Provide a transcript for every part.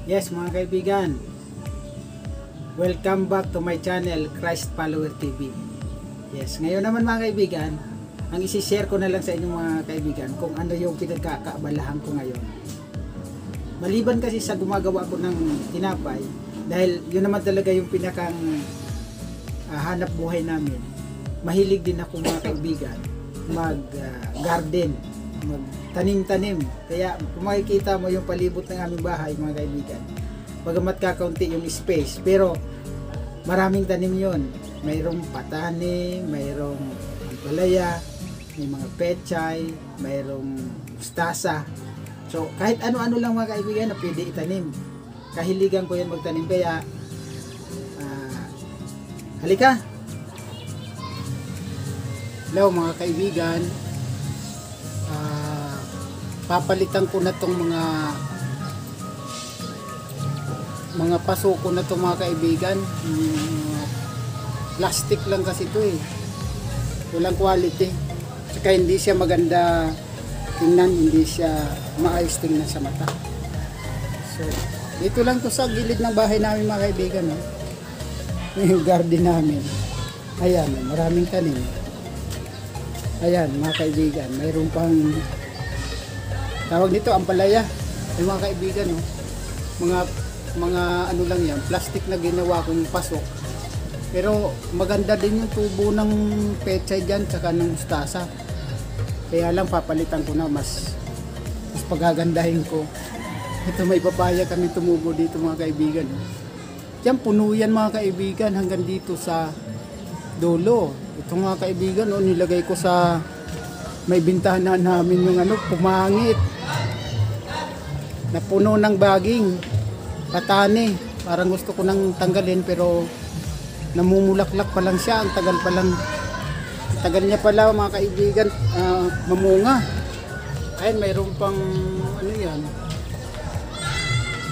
Yes mga kaibigan, welcome back to my channel, Christ Follower TV. Yes, ngayon naman mga kaibigan, ang isi-share ko na lang sa inyong mga kaibigan kung ano yung pinagkakaabalahan ko ngayon. Maliban kasi sa gumagawa ko ng tinapay, dahil yun naman talaga yung pinakang hanap buhay namin. Mahilig din ako mga kaibigan mag-garden, magtanim-tanim. Kaya kung makikita mo yung palibot ng aming bahay mga kaibigan, bagamat kakaunti yung space, pero maraming tanim yun. Mayroong patani, mayroong ampalaya, may mga pechay, mayroong mustasa. So kahit ano-ano lang mga kaibigan na pwede itanim. Kahiligan ko yan magtanim. Kaya halika. Hello mga kaibigan, papalitan ko na tong mga paso ko na tong mga kaibigan. Plastic lang kasi ito walang quality, saka hindi siya maganda tingnan, hindi siya maayos tingnan sa mata. So dito lang to sa gilid ng bahay namin mga kaibigan, yung garden namin. Ayan, maraming tanim. Ayan mga kaibigan, mayroon pang tawag nito ampalaya. Ay mga kaibigan, mga ano lang yan, plastic na ginawa kong pasok. Pero maganda din yung tubo ng pechay dyan, tsaka ng mustasa. Kaya lang papalitan ko na, mas pagagandahin ko. Ito may papaya kami tumubo dito mga kaibigan. Diyan puno yan mga kaibigan hanggang dito sa dulo. Ito mga kaibigan, nilagay ko sa may bintana namin yung pumangit. Napuno ng baging, patani. Parang gusto ko nang tanggalin pero namumulaklak pa lang siya. Ang tagal pa lang. Ang tagal niya pala mga kaibigan mamunga. Ayun, mayroon pang yan.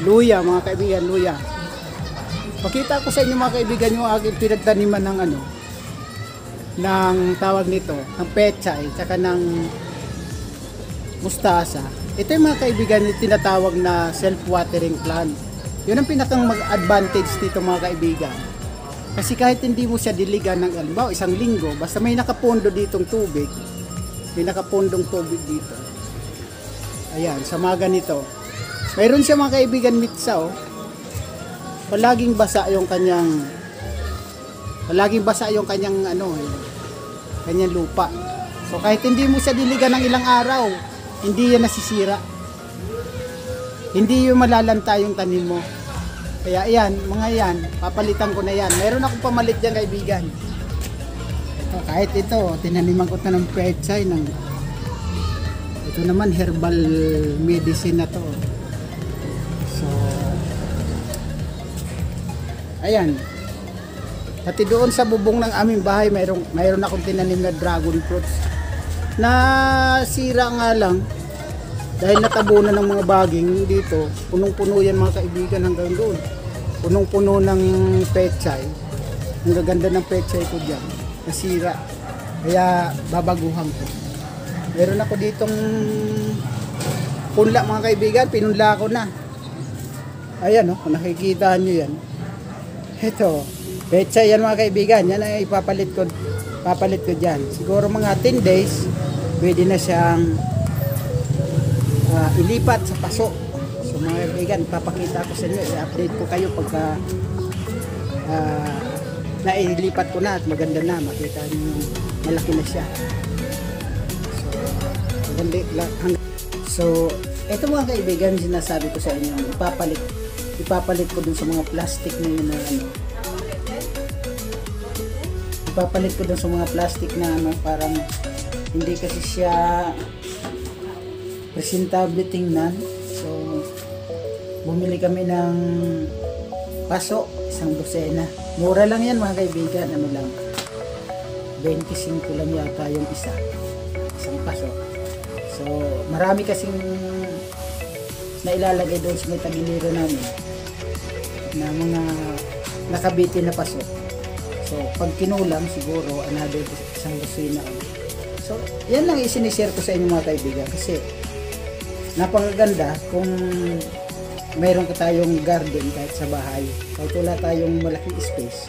Luya mga kaibigan, luya. Pakita ko sa inyo mga kaibigan yung aking pinagtaniman ng ng tawag nito, ng pechay, tsaka ng mustasa. Ito yung mga kaibigan yung tinatawag na self-watering plant. Yun ang pinakang mag-advantage dito mga kaibigan. Kasi kahit hindi mo siya diligan ng halimbawa isang linggo, basta may nakapondo ditong tubig, may nakapondong tubig dito. Ayan, sa mga ganito. Mayroon siya mga kaibigan mitsa palaging basa yung kanyang kanyang lupa. So kahit hindi mo siya diligan ng ilang araw, hindi yan nasisira. Hindi yung malalanta yung tanim mo. Kaya ayan, mga yan, papalitan ko na yan. Meron akong pamalit dyan kaibigan. Ito, kahit ito, tinaniman ko na ng pechay. Ito naman, herbal medicine na to. So, ayan. Pati doon sa bubong ng aming bahay, mayroon akong tinanim na dragon fruits. Nasira nga lang dahil natabunan ng mga baging dito. Punong-puno yan mga kaibigan hanggang doon. Punong-puno ng pechay. Ang gaganda ng pechay ko dyan. Nasira. Kaya babaguhan ko. Meron ako ditong punla mga kaibigan. Pinunla ko na. Ayan kung nakikita nyo yan. Ito. Pechay yan mga kaibigan. Yan ay ipapalit ko dyan. Siguro mga 10 days, pwede na siyang ilipat sa paso. So mga kaibigan, papakita ko sa inyo. I-update ko kayo pagka nailipat ko na at maganda na. Makita nyo malaki na siya. So ito mga kaibigan, sinasabi ko sa inyo, ipapalit ko dun sa mga plastic na yun ipapalit ko dun sa mga plastic na parang hindi kasi siya presentable tingnan. So bumili kami ng paso, isang dosena. Mura lang yan mga kaibigan, lang 25 lang yata yung isang paso. So marami kasing nailalagay doon sa may tagiliro namin na mga nakabitin na paso. So pag kinulang siguro another isang dosena. So yan lang isinishare ko sa inyo mga kaibigan kasi napakaganda kung mayroon ka tayong garden kahit sa bahay. Kahit wala tayong malaking space,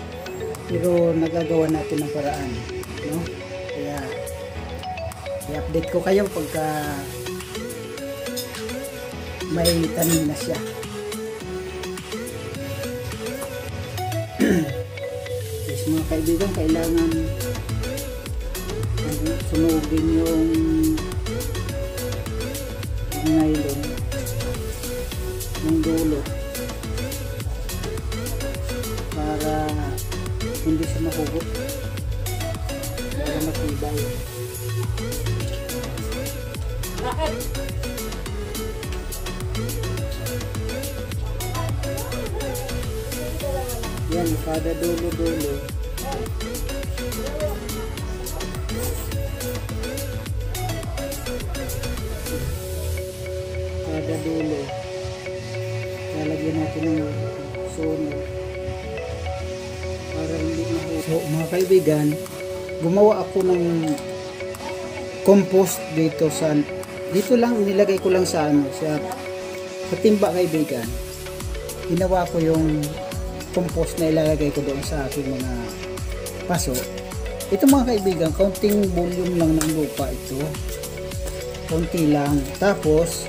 pero nagagawa natin ng paraan, no? Kaya i-update ko kayo pagka may tanim na siya. Yes, mga kaibigan, kailangan sunugin yung nylon ng dulo para hindi siya mahugot, para matibay. Yan, kada dulo-dulo lalagyan natin ng sono para hindi mahugot. So mga kaibigan, gumawa ako ng compost dito lang, nilagay ko lang sa sa timba, kaibigan. Ginawa ko yung compost na ilalagay ko doon sa aking mga paso. Ito mga kaibigan, kaunting volume lang ng lupa ito, konti lang. Tapos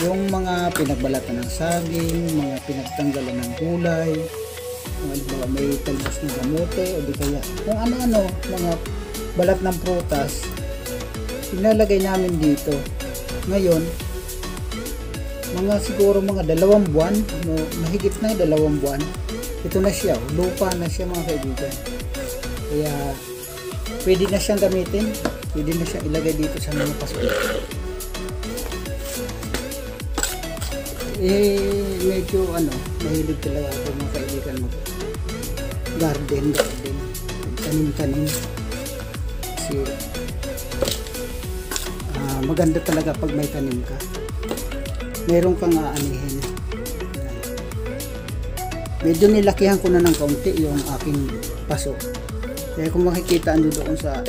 yung mga pinagbalatan ng saging, mga pinagtanggalan ng gulay, mga may talbos ng gamote o di kaya kung ano-ano, mga balat ng prutas, inalagay namin dito. Ngayon, mga siguro mga 2 buwan, mahigit na 2 buwan, ito na siya, lupa na siya mga kaibigan. Kaya pwede na siyang gamitin, pwede na siyang ilagay dito sa mga paso. Medyo mahilig talaga ako mga kaibigan mag garden, tanim-tanim. Kasi maganda talaga pag may tanim ka, meron kang aanihin. Medyo nilakihan ko na ng kaunti yung aking paso. Kaya kung makikita nyo doon sa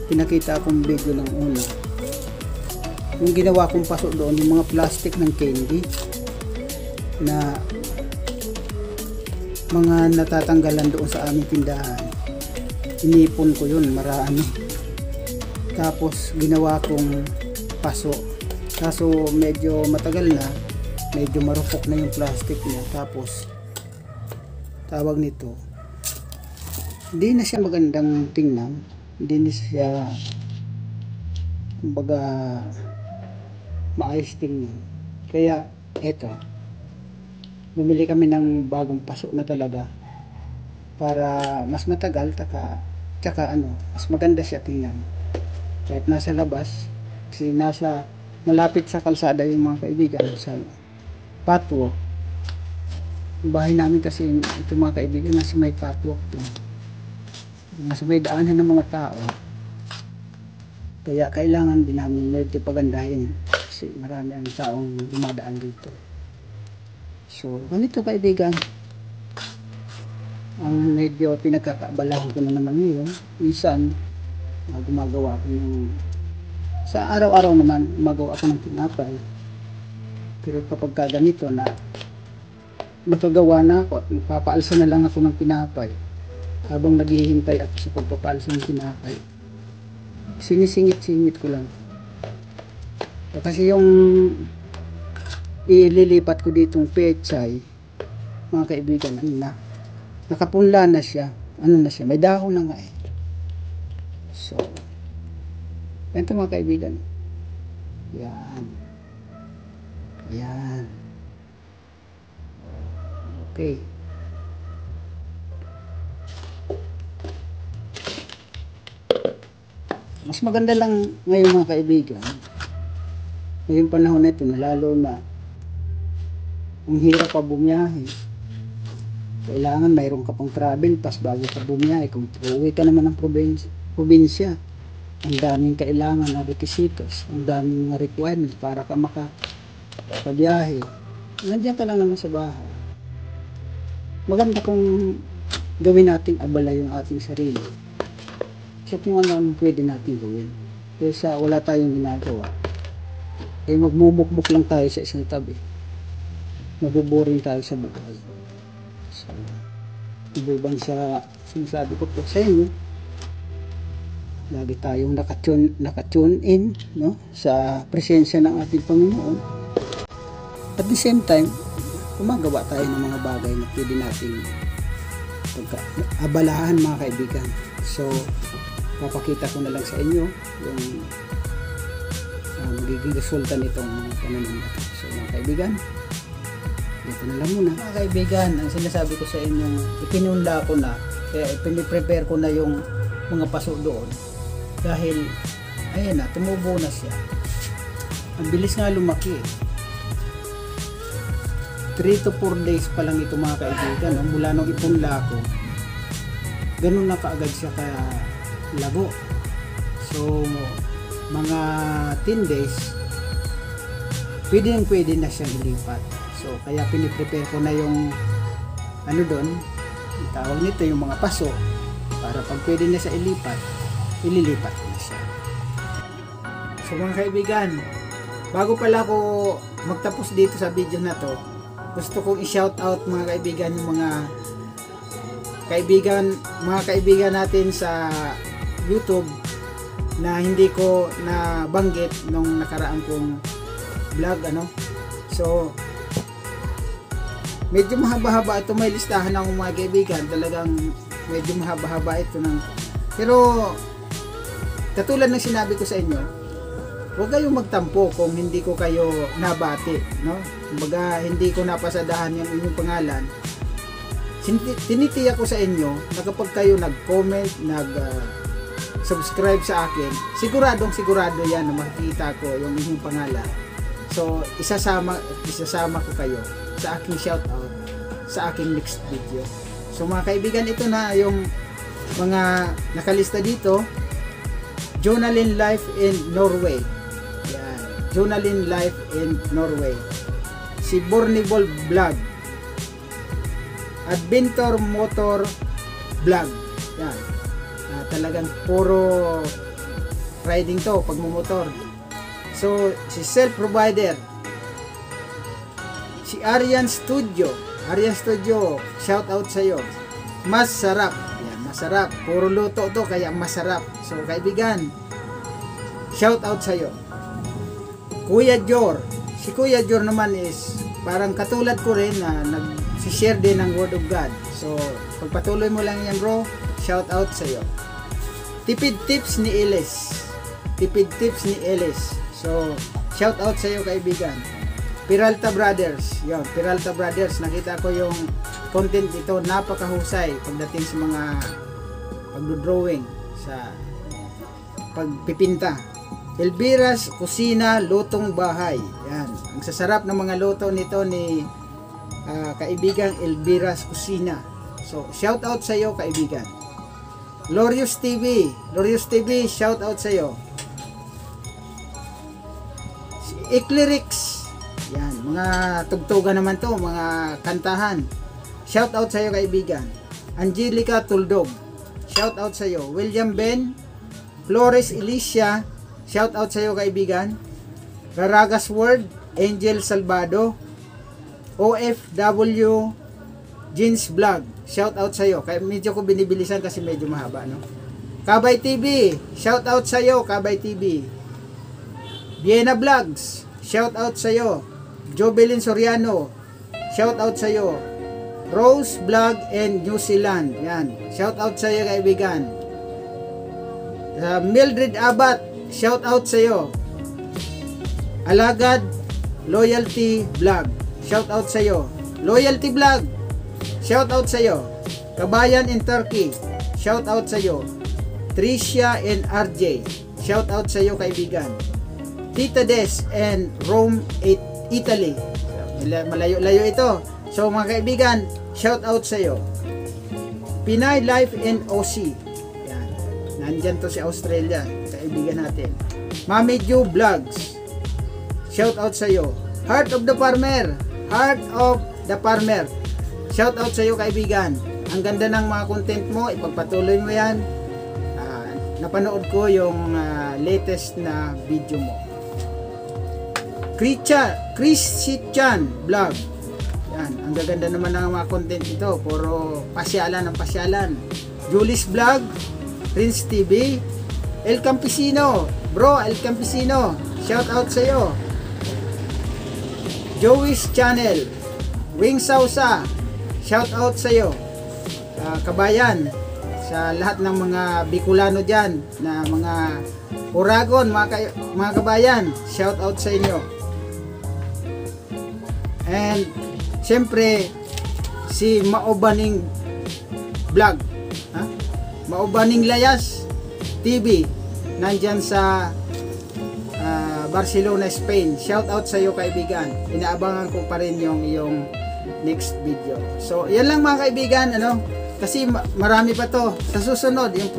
pinakita akong video ng una, yung ginawa kong paso doon, yung mga plastic ng candy na mga natatanggalan doon sa aming tindahan, inipon ko yun, marami. Tapos ginawa kong paso, kaso medyo matagal na, medyo marupok na yung plastic niya. Tapos tawag nito, hindi na siya magandang tingnan, hindi na siya kumbaga maayos tingnan. Kaya eto, bumili kami ng bagong paso na talaga para mas matagal, tsaka mas maganda siya tingnan kahit nasa labas. Kasi malapit sa kalsada yung mga kaibigan, sa patwalk. Yung bahay namin kasi ito mga kaibigan, nasa may patwalk to, nasa may daanan ng mga tao. Kaya kailangan din namin medyo pagandahin kasi marami ang taong dumadaan dito. So ganito kaibigan, ang medyo pinagkakaabalahan ko na naman ngayon. Minsan gumagawa ako sa araw-araw naman, gumagawa ako ng tinapay. Pero kapag ganito na magagawa na ako, papaalsa na lang ako ng tinapay. Habang naghihintay ako sa pagpapaalsa ng tinapay, sinisingit-singit ko lang. Kasi yung ililipat ko ditong pechay, mga kaibigan, nakapunla na siya. May dahon na nga eh. So ito mga kaibigan, yan, okay. Mas maganda lang ngayon mga kaibigan, ngayong panahon na ito, lalo na ang hirap pa bumiyahe. Kailangan mayroon ka pang travel pass bago ka bumiyahe. Kung uuwi ka naman ng probinsya, ang daming kailangan na requisitos, ang daming requirements para ka makabiyahe. Nandiyan ka lang naman sa bahay. Maganda kung gawin nating abala yung ating sarili. Kasi kung ano pwede natin gawin. Kaysa wala tayong ginagawa, magmumukmuk lang tayo sa isang tabi. mabuboring tayo sa buhay. So, ibang sa sinasabi ko po sa inyo, lagi tayong nakatune in, no, sa presensya ng ating Panginoon. At the same time, gumagawa tayo ng mga bagay na pwede nating abalahan, mga kaibigan. So, papakita ko na lang sa inyo yung magiging resulta nitong mga pananong natin. So, mga kaibigan, dito na lang muna. Mga kaibigan, ang sinasabi ko sa inyo, ipinunla ko na, kaya ipiniprepare ko na yung mga paso doon. Dahil, ayan na, tumubo na siya. Ang bilis nga lumaki. 3 to 4 days pa lang ito, mga kaibigan. No? Mula nung ipunla ko, ganun na kaagad siya kaya lago. So, mga 10 days, pwede na siyang ilipat. So, kaya piniprepare ko na yung ano doon, tawag nito yung mga paso, para pag pwede na siya ilipat, ililipat ko na siya. So, mga kaibigan, bago pala ako magtapos dito sa video na to, gusto kong i-shout out, mga kaibigan, yung mga kaibigan natin sa YouTube na hindi ko nabanggit nung nakaraan kong vlog, ano. So, medyo mahaba-haba ito, may listahan akong mga kaibigan, talagang medyo mahaba-haba ito pero katulad ng sinabi ko sa inyo, huwag kayong magtampo kung hindi ko kayo nabati, no? Kumbaga, hindi ko napasadahan yung inyong pangalan. Tinitiyak ko sa inyo na kapag kayo nag-comment, nag-subscribe sa akin, sigurado yan na makikita ko yung inyong pangalan. So, isasama ko kayo sa aking shoutout sa aking next video. So, mga kaibigan, ito na yung mga nakalista dito. Jonalyn Life in Norway. Yan. Jonalyn Life in Norway. Si Bornibol Vlog. Adventure Motor Vlog. Yan. Talagang puro riding to, pagmumotor. So, si Self Provider. Si Aryan Studio. Aryan Studio, shout out sa iyo. Masarap. Yan, masarap. Puro luto to, kaya masarap. So, kaibigan, shout out sa iyo. Kuya Jor. Si Kuya Jor naman is parang katulad ko rin na nag-share din ng Word of God. So, pagpatuloy mo lang yan, bro. Shout out sa iyo. Tipid Tips ni Elis. Tipid Tips ni Elis. So, shout out sa iyo, kaibigan. Peralta Brothers. Yon, Peralta Brothers. Nakita ko yung content ito. Napakahusay pagdating sa mga pagdodrawing, sa pagpipinta. Elvira's Kusina, Lutong Bahay. Yan. Ang sasarap ng mga luto nito ni kaibigang Elvira's Kusina. So, shout out sa iyo, kaibigan. Glorious TV. Glorious TV, shout out sa iyo. Si Eclirix. Yan, mga tugtugan naman to, mga kantahan. Shout out sa iyo, kaibigan. Angelica Tuldog. Shout out sa iyo. William Ben. Flores Alicia. Shout out sa iyo, kaibigan. Garagas World. Angel Salvado. OFW Jeans Vlog. Shout out sa iyo. Kaya medyo ko binibilisan kasi medyo mahaba, no? Kabay TV. Shout out sa iyo, Kabay TV. Vienna Vlogs. Shout out sa iyo. Jobelin Soriano. Shout out sa iyo. Rose Vlog and New Zealand. Yan. Shout out sa iyo, kaibigan. Mildred Abat. Shout out sa iyo. Alagad Loyalty Vlog. Shout out sa iyo. Loyalty Vlog. Shout out sa iyo. Kabayan in Turkey. Shout out sa iyo. Tricia and RJ. Shout out sa iyo, kaibigan. Tita Des and Rome, Italy. Malayo-layo ito. So, mga kaibigan, shout out sa iyo. Pinay Life in OC. Yan. Nandyan to si Australia. Kaibigan natin. Mami Ju Vlogs. Shout out sa iyo. Heart of the Farmer. Heart of the Farmer. Shout out sa iyo, kaibigan. Ang ganda ng mga content mo. Ipagpatuloy mo yan. Napanood ko yung latest na video mo. Christian Vlog. Yan, ang gaganda naman ng mga content ito. Puro pasyalan ng pasyalan. Julie's Vlog, Prince TV, El Campesino. Bro, El Campesino, shout out sa iyo. Joey's Channel, Wing Sausa, shout out sa iyo. Kabayan, sa lahat ng mga Bicolano dyan, na mga Oragon, mga kabayan, shout out sa inyo. And siyempre si Maobaning Vlog, Maobaning Layas TV, nandyan sa Barcelona, Spain. Shout out sa iyo kaibigan. Inaabangan ko pa rin yung iyong next video. So yan lang mga kaibigan, kasi marami pa to sa susunod, yung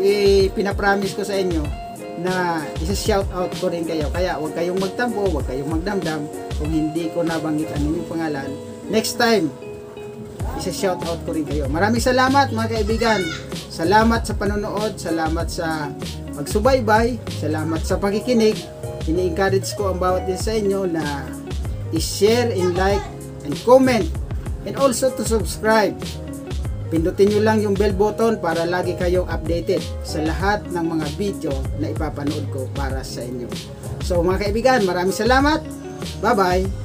pinapromise ko sa inyo na isa-shout out ko rin kayo. Kaya huwag kayong magtampo, huwag kayong magdamdam kung hindi ko nabanggit ang inyong pangalan. Next time, isa-shout out ko rin kayo. Maraming salamat mga kaibigan. Salamat sa panonood, salamat sa pagsubaybay, salamat sa pakikinig. Ini-encourage ko ang bawat isa sa inyo na i-share, and like, and comment, and also to subscribe. Pindutin nyo lang yung bell button para lagi kayong updated sa lahat ng mga video na ipapanood ko para sa inyo. So mga kaibigan, maraming salamat. Bye-bye.